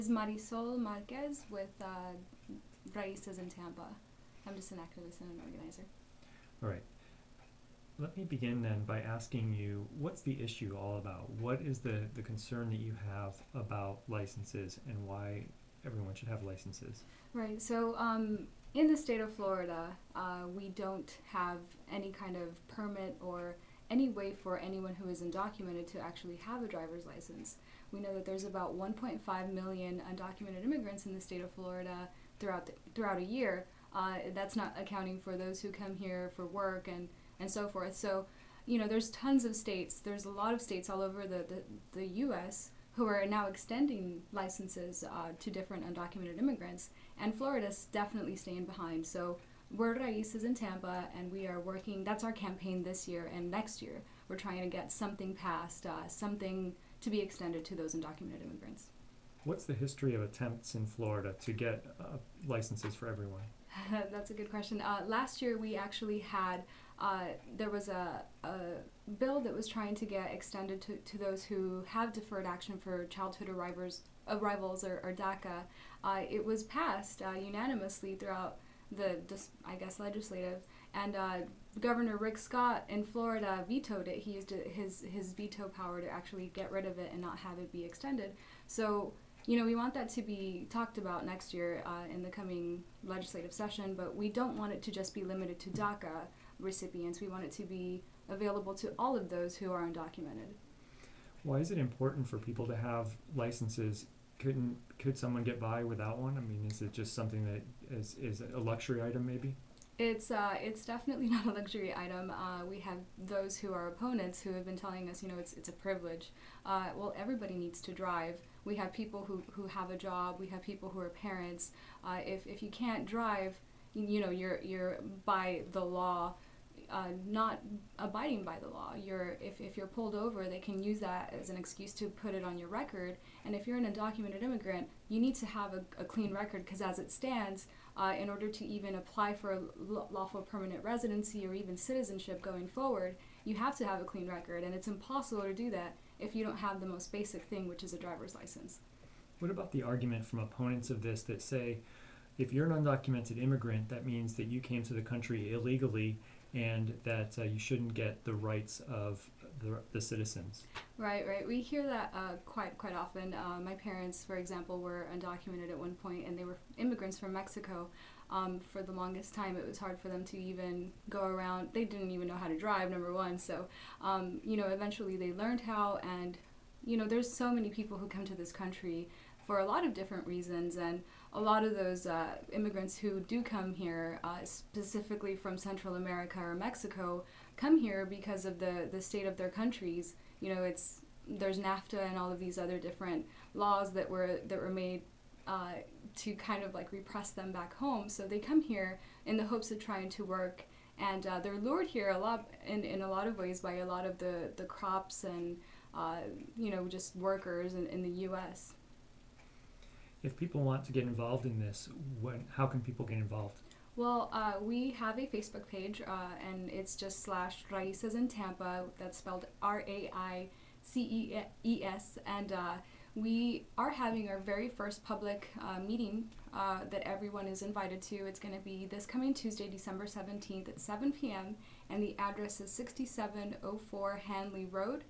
Is Marisol Marquez with Raíces in Tampa. I'm just an activist and an organizer. All right. Let me begin then by asking you, what's the issue all about? What is the concern that you have about licenses and why everyone should have licenses? Right, so in the state of Florida, we don't have any kind of permit or any way for anyone who is undocumented to actually have a driver's license. We know that there's about 1.5 million undocumented immigrants in the state of Florida throughout a year. That's not accounting for those who come here for work and so forth. So, there's tons of states. There's a lot of states all over the U.S. who are now extending licenses to different undocumented immigrants, and Florida's definitely staying behind. So we're Raíces in Tampa, and we are working, that's our campaign this year and next year. We're trying to get something passed, something to be extended to those undocumented immigrants. What's the history of attempts in Florida to get licenses for everyone? That's a good question. Last year we actually had, there was a bill that was trying to get extended to those who have deferred action for childhood arrivals or DACA. It was passed unanimously throughout the legislative, and Governor Rick Scott in Florida vetoed it. He used his veto power to actually get rid of it and not have it be extended. So we want that to be talked about next year in the coming legislative session, but we don't want it to just be limited to DACA recipients. We want it to be available to all of those who are undocumented. Why is it important for people to have licenses? Could someone get by without one? I mean, is it just something that is a luxury item maybe? It's definitely not a luxury item. We have those who are opponents who have been telling us, it's a privilege. Well, everybody needs to drive. We have people who have a job. We have people who are parents. If you can't drive, you're by the law, not abiding by the law. If you're pulled over, they can use that as an excuse to put it on your record. And if you're an undocumented immigrant, you need to have a clean record, because as it stands, in order to even apply for a lawful permanent residency or even citizenship going forward, you have to have a clean record, and it's impossible to do that if you don't have the most basic thing, which is a driver's license. What about the argument from opponents of this that say, if you're an undocumented immigrant, that means that you came to the country illegally and that you shouldn't get the rights of the citizens? Right. We hear that quite often. My parents, for example, were undocumented at one point, and they were immigrants from Mexico. For the longest time, it was hard for them to even go around. They didn't even know how to drive, number one. So, eventually they learned how, and, there's so many people who come to this country for a lot of different reasons, and a lot of those immigrants who do come here, specifically from Central America or Mexico, come here because of the state of their countries. There's NAFTA and all of these other different laws that were made to kind of like repress them back home. So they come here in the hopes of trying to work, and they're lured here a lot in a lot of ways by a lot of the crops and just workers in the U.S. If people want to get involved in this, how can people get involved? Well, we have a Facebook page, and it's just /Raíces in Tampa. That's spelled RAICES, and we are having our very first public meeting that everyone is invited to. It's going to be this coming Tuesday, December 17th at 7 p.m., and the address is 6704 Hanley Road.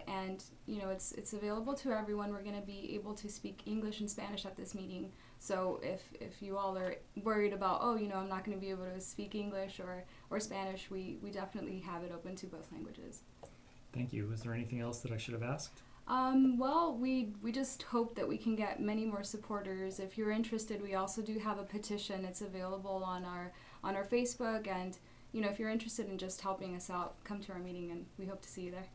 And it's available to everyone. We're going to be able to speak English and Spanish at this meeting. So if you all are worried about, I'm not going to be able to speak English or Spanish, we definitely have it open to both languages. Thank you. Was there anything else that I should have asked? Well, we just hope that we can get many more supporters. If you're interested, we also do have a petition. It's available on our Facebook, and if you're interested in just helping us out, come to our meeting, and we hope to see you there.